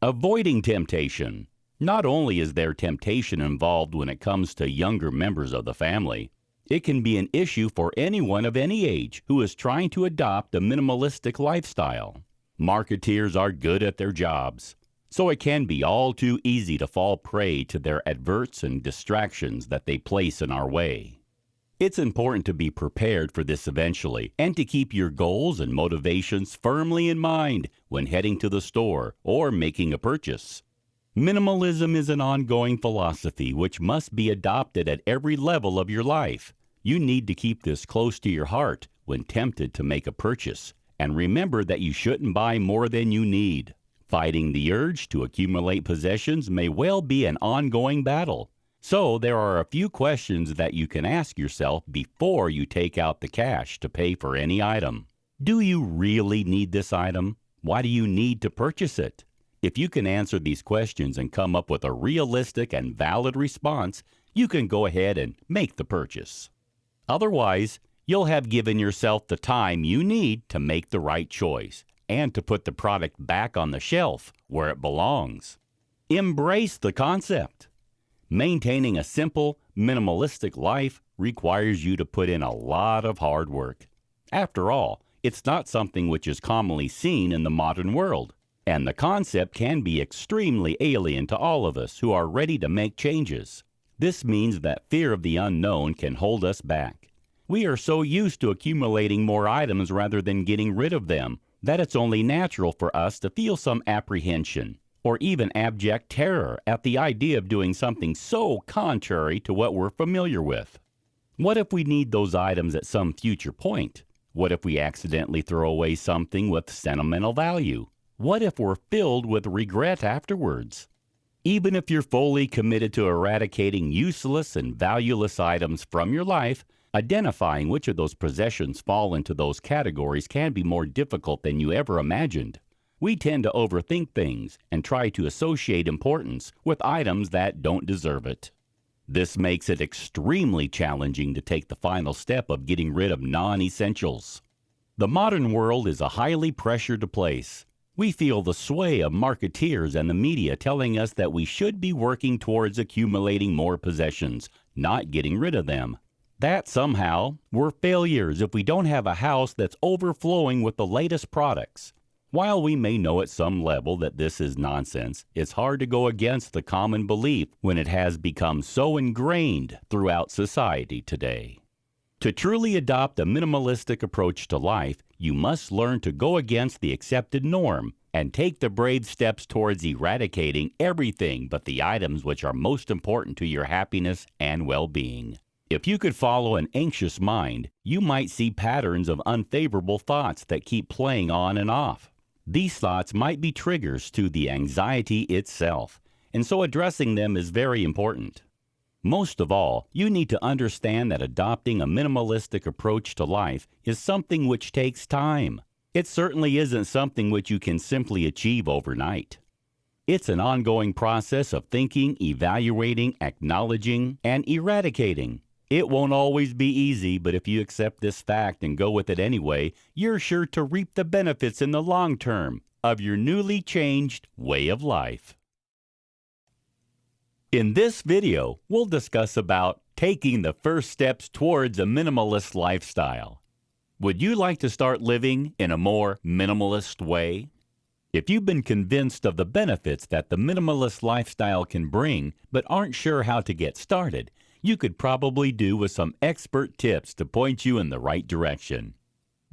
Avoiding temptation. Not only is there temptation involved when it comes to younger members of the family, it can be an issue for anyone of any age who is trying to adopt a minimalistic lifestyle. Marketeers are good at their jobs, so it can be all too easy to fall prey to their adverts and distractions that they place in our way. It's important to be prepared for this eventually and to keep your goals and motivations firmly in mind when heading to the store or making a purchase. Minimalism is an ongoing philosophy which must be adopted at every level of your life. You need to keep this close to your heart when tempted to make a purchase, and remember that you shouldn't buy more than you need. Fighting the urge to accumulate possessions may well be an ongoing battle. So there are a few questions that you can ask yourself before you take out the cash to pay for any item. Do you really need this item? Why do you need to purchase it? If you can answer these questions and come up with a realistic and valid response, you can go ahead and make the purchase. Otherwise, you'll have given yourself the time you need to make the right choice and to put the product back on the shelf where it belongs. Embrace the concept. Maintaining a simple, minimalistic life requires you to put in a lot of hard work. After all, it's not something which is commonly seen in the modern world, and the concept can be extremely alien to all of us who are ready to make changes. This means that fear of the unknown can hold us back. We are so used to accumulating more items rather than getting rid of them that it's only natural for us to feel some apprehension or even abject terror at the idea of doing something so contrary to what we're familiar with. What if we need those items at some future point? What if we accidentally throw away something with sentimental value? What if we're filled with regret afterwards? Even if you're fully committed to eradicating useless and valueless items from your life, identifying which of those possessions fall into those categories can be more difficult than you ever imagined. We tend to overthink things and try to associate importance with items that don't deserve it. This makes it extremely challenging to take the final step of getting rid of non-essentials. The modern world is a highly pressured place. We feel the sway of marketeers and the media telling us that we should be working towards accumulating more possessions, not getting rid of them. That somehow we're failures if we don't have a house that's overflowing with the latest products. While we may know at some level that this is nonsense, it's hard to go against the common belief when it has become so ingrained throughout society today. To truly adopt a minimalistic approach to life, you must learn to go against the accepted norm and take the brave steps towards eradicating everything but the items which are most important to your happiness and well-being. If you could follow an anxious mind, you might see patterns of unfavorable thoughts that keep playing on and off. These thoughts might be triggers to the anxiety itself, and so addressing them is very important. Most of all, you need to understand that adopting a minimalistic approach to life is something which takes time. It certainly isn't something which you can simply achieve overnight. It's an ongoing process of thinking, evaluating, acknowledging, and eradicating. It won't always be easy, but if you accept this fact and go with it anyway, you're sure to reap the benefits in the long term of your newly changed way of life. In this video, we'll discuss about taking the first steps towards a minimalist lifestyle. Would you like to start living in a more minimalist way? If you've been convinced of the benefits that the minimalist lifestyle can bring, but aren't sure how to get started, you could probably do with some expert tips to point you in the right direction.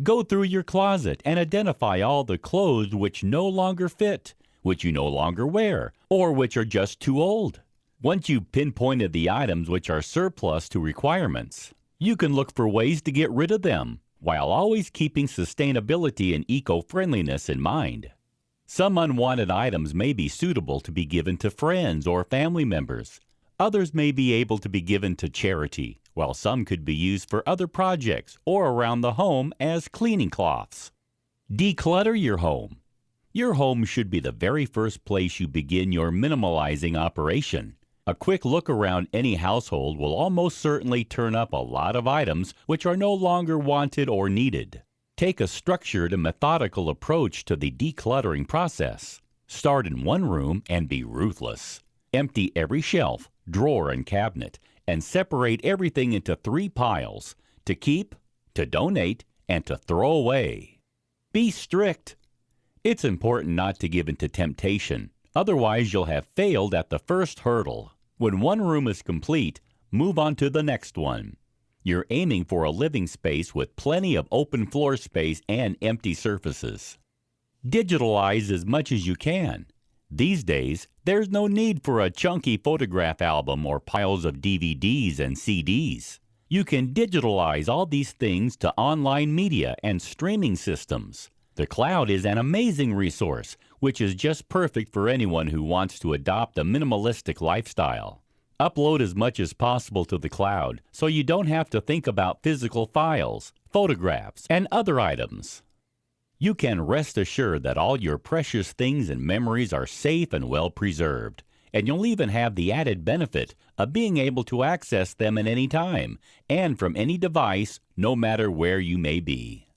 Go through your closet and identify all the clothes which no longer fit, which you no longer wear, or which are just too old. Once you've pinpointed the items which are surplus to requirements, you can look for ways to get rid of them, while always keeping sustainability and eco-friendliness in mind. Some unwanted items may be suitable to be given to friends or family members. Others may be able to be given to charity, while some could be used for other projects or around the home as cleaning cloths. Declutter your home. Your home should be the very first place you begin your minimalizing operation. A quick look around any household will almost certainly turn up a lot of items which are no longer wanted or needed. Take a structured and methodical approach to the decluttering process. Start in one room and be ruthless. Empty every shelf, drawer, and cabinet, and separate everything into 3 piles: to keep, to donate, and to throw away. Be strict. It's important not to give in to temptation, otherwise you'll have failed at the first hurdle. When one room is complete, move on to the next one. You're aiming for a living space with plenty of open floor space and empty surfaces. Digitalize as much as you can. These days, there's no need for a chunky photograph album or piles of DVDs and CDs. You can digitalize all these things to online media and streaming systems. The cloud is an amazing resource, which is just perfect for anyone who wants to adopt a minimalistic lifestyle. Upload as much as possible to the cloud so you don't have to think about physical files, photographs, and other items. You can rest assured that all your precious things and memories are safe and well preserved, and you'll even have the added benefit of being able to access them at any time and from any device, no matter where you may be.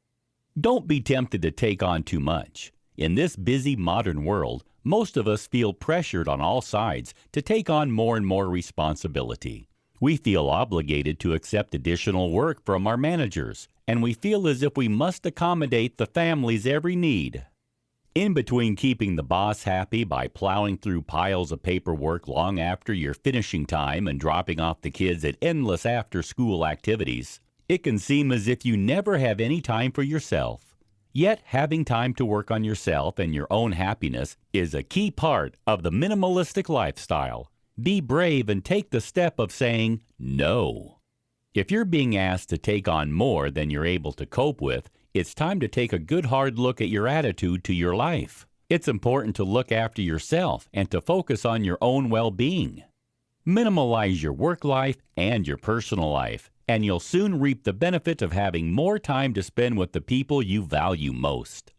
Don't be tempted to take on too much. In this busy modern world, most of us feel pressured on all sides to take on more and more responsibility. We feel obligated to accept additional work from our managers, and we feel as if we must accommodate the family's every need. In between keeping the boss happy by plowing through piles of paperwork long after your finishing time and dropping off the kids at endless after-school activities, it can seem as if you never have any time for yourself. Yet, having time to work on yourself and your own happiness is a key part of the minimalistic lifestyle. Be brave and take the step of saying no. If you're being asked to take on more than you're able to cope with, it's time to take a good hard look at your attitude to your life. It's important to look after yourself and to focus on your own well-being. Minimalize your work life and your personal life, and you'll soon reap the benefit of having more time to spend with the people you value most.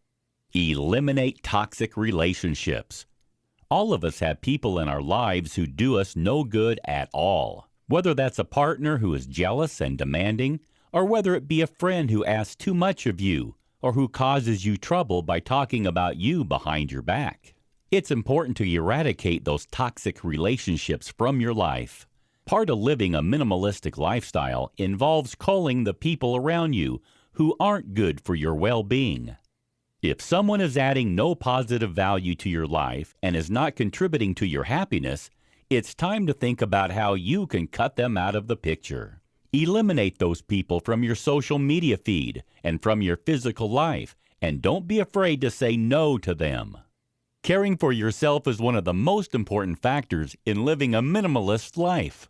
Eliminate toxic relationships. All of us have people in our lives who do us no good at all. Whether that's a partner who is jealous and demanding, or whether it be a friend who asks too much of you, or who causes you trouble by talking about you behind your back. It's important to eradicate those toxic relationships from your life. Part of living a minimalistic lifestyle involves culling the people around you who aren't good for your well-being. If someone is adding no positive value to your life and is not contributing to your happiness, it's time to think about how you can cut them out of the picture. Eliminate those people from your social media feed and from your physical life, and don't be afraid to say no to them. Caring for yourself is one of the most important factors in living a minimalist life.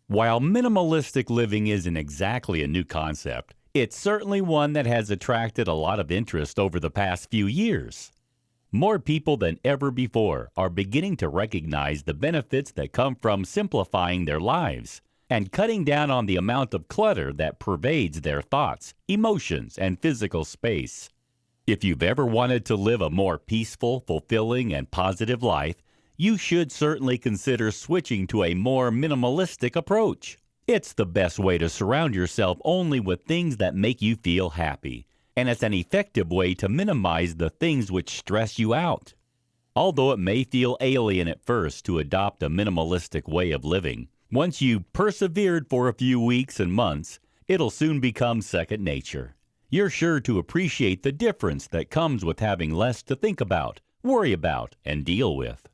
While minimalistic living isn't exactly a new concept, it's certainly one that has attracted a lot of interest over the past few years. More people than ever before are beginning to recognize the benefits that come from simplifying their lives and cutting down on the amount of clutter that pervades their thoughts, emotions, and physical space. If you've ever wanted to live a more peaceful, fulfilling, and positive life, you should certainly consider switching to a more minimalistic approach. It's the best way to surround yourself only with things that make you feel happy, and it's an effective way to minimize the things which stress you out. Although it may feel alien at first to adopt a minimalistic way of living, once you've persevered for a few weeks and months, it'll soon become second nature. You're sure to appreciate the difference that comes with having less to think about, worry about, and deal with.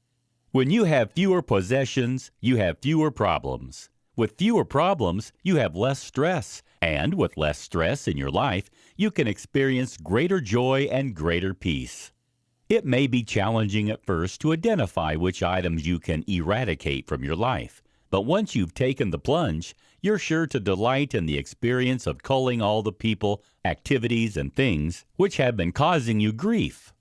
When you have fewer possessions, you have fewer problems. With fewer problems, you have less stress, and with less stress in your life, you can experience greater joy and greater peace. It may be challenging at first to identify which items you can eradicate from your life, but once you've taken the plunge, you're sure to delight in the experience of culling all the people, activities, and things which have been causing you grief.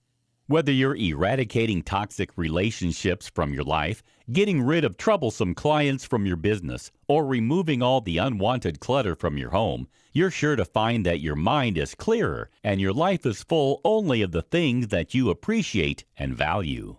Whether you're eradicating toxic relationships from your life, getting rid of troublesome clients from your business, or removing all the unwanted clutter from your home, you're sure to find that your mind is clearer and your life is full only of the things that you appreciate and value.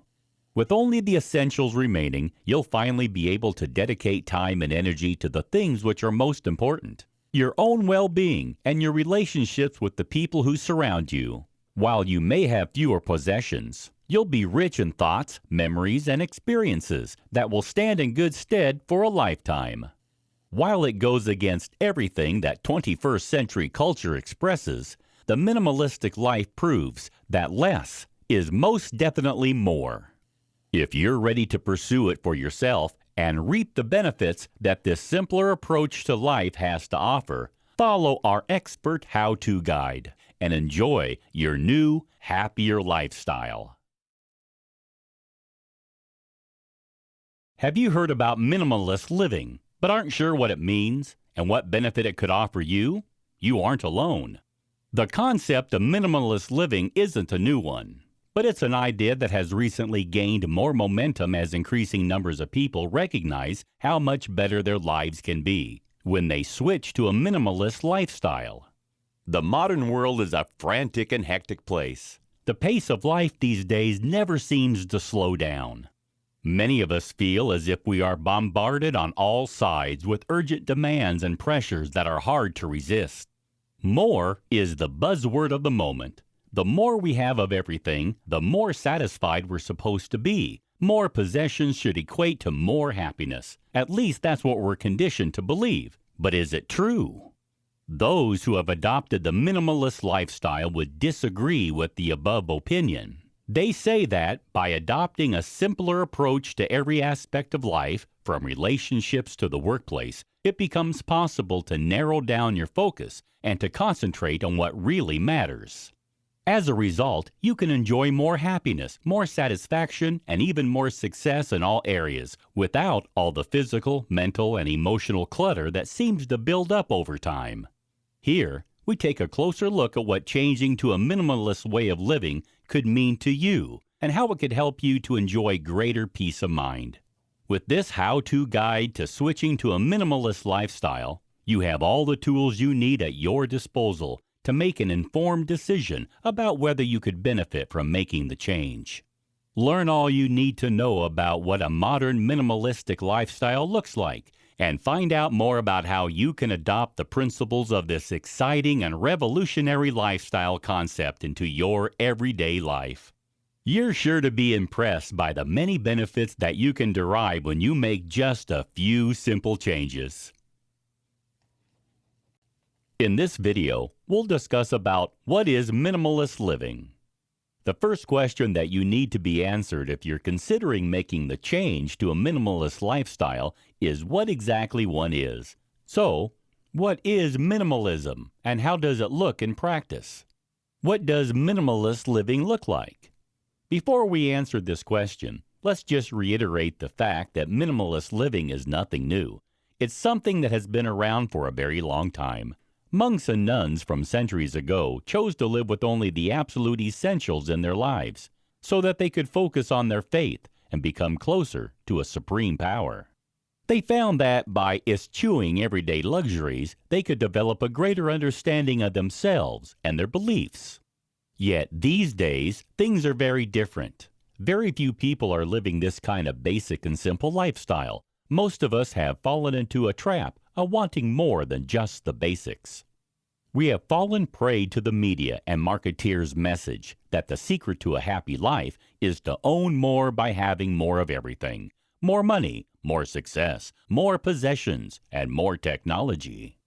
With only the essentials remaining, you'll finally be able to dedicate time and energy to the things which are most important, your own well-being and your relationships with the people who surround you. While you may have fewer possessions, you'll be rich in thoughts, memories, and experiences that will stand in good stead for a lifetime. While it goes against everything that 21st century culture expresses, the minimalistic life proves that less is most definitely more. If you're ready to pursue it for yourself and reap the benefits that this simpler approach to life has to offer, follow our expert how-to guide and enjoy your new, happier lifestyle. Have you heard about minimalist living, but aren't sure what it means and what benefit it could offer you? You aren't alone. The concept of minimalist living isn't a new one, but it's an idea that has recently gained more momentum as increasing numbers of people recognize how much better their lives can be when they switch to a minimalist lifestyle. The modern world is a frantic and hectic place. The pace of life these days never seems to slow down. Many of us feel as if we are bombarded on all sides with urgent demands and pressures that are hard to resist. More is the buzzword of the moment. The more we have of everything, the more satisfied we're supposed to be. More possessions should equate to more happiness. At least that's what we're conditioned to believe. But is it true? Those who have adopted the minimalist lifestyle would disagree with the above opinion. They say that by adopting a simpler approach to every aspect of life, from relationships to the workplace, it becomes possible to narrow down your focus and to concentrate on what really matters. As a result, you can enjoy more happiness, more satisfaction, and even more success in all areas without all the physical, mental, and emotional clutter that seems to build up over time. Here, we take a closer look at what changing to a minimalist way of living could mean to you and how it could help you to enjoy greater peace of mind. With this how-to guide to switching to a minimalist lifestyle, you have all the tools you need at your disposal to make an informed decision about whether you could benefit from making the change. Learn all you need to know about what a modern minimalistic lifestyle looks like, and find out more about how you can adopt the principles of this exciting and revolutionary lifestyle concept into your everyday life. You're sure to be impressed by the many benefits that you can derive when you make just a few simple changes. In this video, we'll discuss about what is minimalist living. The first question that you need to be answered if you're considering making the change to a minimalist lifestyle is what exactly one is. So, what is minimalism and how does it look in practice? What does minimalist living look like? Before we answer this question, let's just reiterate the fact that minimalist living is nothing new. It's something that has been around for a very long time. Monks and nuns from centuries ago chose to live with only the absolute essentials in their lives, so that they could focus on their faith and become closer to a supreme power. They found that by eschewing everyday luxuries, they could develop a greater understanding of themselves and their beliefs. Yet these days, things are very different. Very few people are living this kind of basic and simple lifestyle. Most of us have fallen into a trap of wanting more than just the basics. We have fallen prey to the media and marketeers' message that the secret to a happy life is to own more by having more of everything. More money, more success, more possessions, and more technology.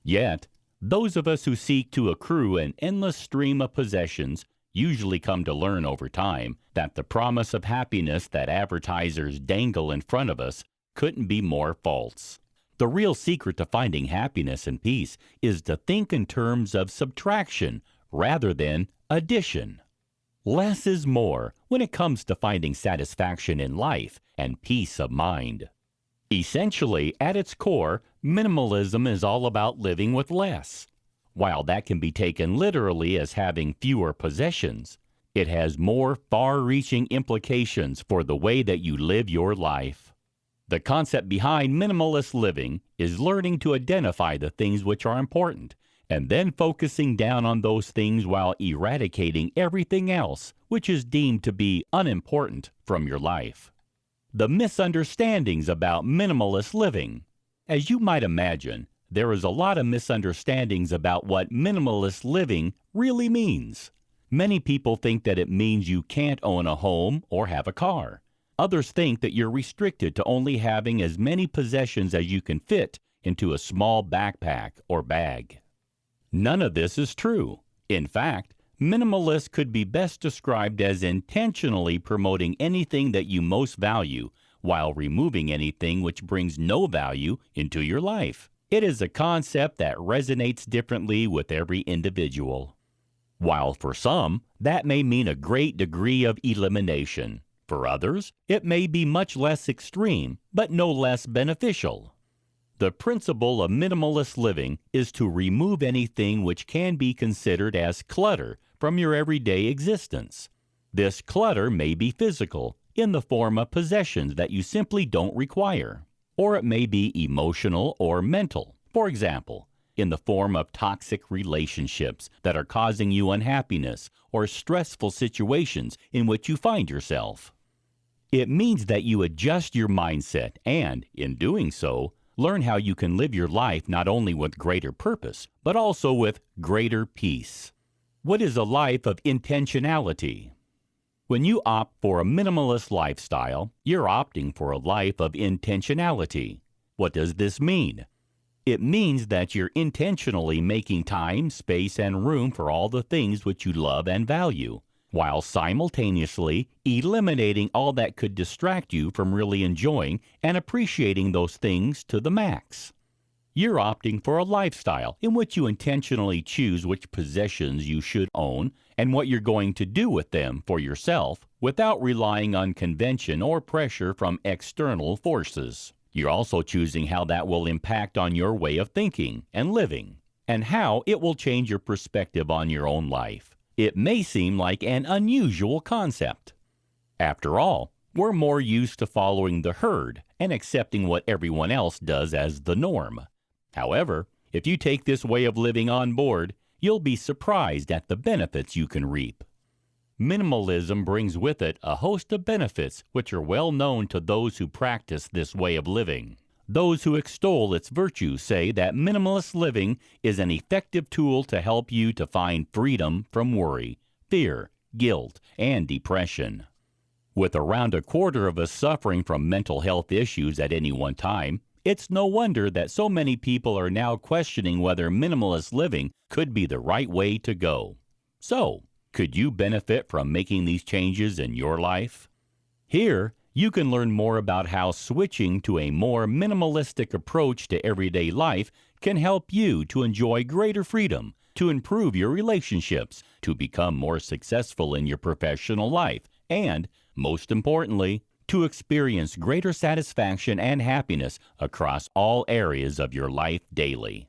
Yet, those of us who seek to accrue an endless stream of possessions usually come to learn over time that the promise of happiness that advertisers dangle in front of us couldn't be more false. The real secret to finding happiness and peace is to think in terms of subtraction rather than addition. Less is more when it comes to finding satisfaction in life and peace of mind. Essentially, at its core, minimalism is all about living with less. While that can be taken literally as having fewer possessions, it has more far-reaching implications for the way that you live your life. The concept behind minimalist living is learning to identify the things which are important, and then focusing down on those things while eradicating everything else which is deemed to be unimportant from your life. The misunderstandings about minimalist living. As you might imagine, there is a lot of misunderstandings about what minimalist living really means. Many people think that it means you can't own a home or have a car. Others think that you're restricted to only having as many possessions as you can fit into a small backpack or bag. None of this is true. In fact, minimalist could be best described as intentionally promoting anything that you most value while removing anything which brings no value into your life. It is a concept that resonates differently with every individual. While for some, that may mean a great degree of elimination. For others, it may be much less extreme, but no less beneficial. The principle of minimalist living is to remove anything which can be considered as clutter from your everyday existence. This clutter may be physical, in the form of possessions that you simply don't require, or it may be emotional or mental. For example, in the form of toxic relationships that are causing you unhappiness or stressful situations in which you find yourself. It means that you adjust your mindset and, in doing so, learn how you can live your life not only with greater purpose, but also with greater peace. What is a life of intentionality? When you opt for a minimalist lifestyle, you're opting for a life of intentionality. What does this mean? It means that you're intentionally making time, space, and room for all the things which you love and value, while simultaneously eliminating all that could distract you from really enjoying and appreciating those things to the max. You're opting for a lifestyle in which you intentionally choose which possessions you should own and what you're going to do with them for yourself without relying on convention or pressure from external forces. You're also choosing how that will impact on your way of thinking and living, and how it will change your perspective on your own life. It may seem like an unusual concept. After all, we're more used to following the herd and accepting what everyone else does as the norm. However, if you take this way of living on board, you'll be surprised at the benefits you can reap. Minimalism brings with it a host of benefits which are well known to those who practice this way of living. Those who extol its virtues say that minimalist living is an effective tool to help you to find freedom from worry, fear, guilt, and depression. With around a quarter of us suffering from mental health issues at any one time, it's no wonder that so many people are now questioning whether minimalist living could be the right way to go. So, could you benefit from making these changes in your life? Here, you can learn more about how switching to a more minimalistic approach to everyday life can help you to enjoy greater freedom, to improve your relationships, to become more successful in your professional life, and, most importantly, to experience greater satisfaction and happiness across all areas of your life daily.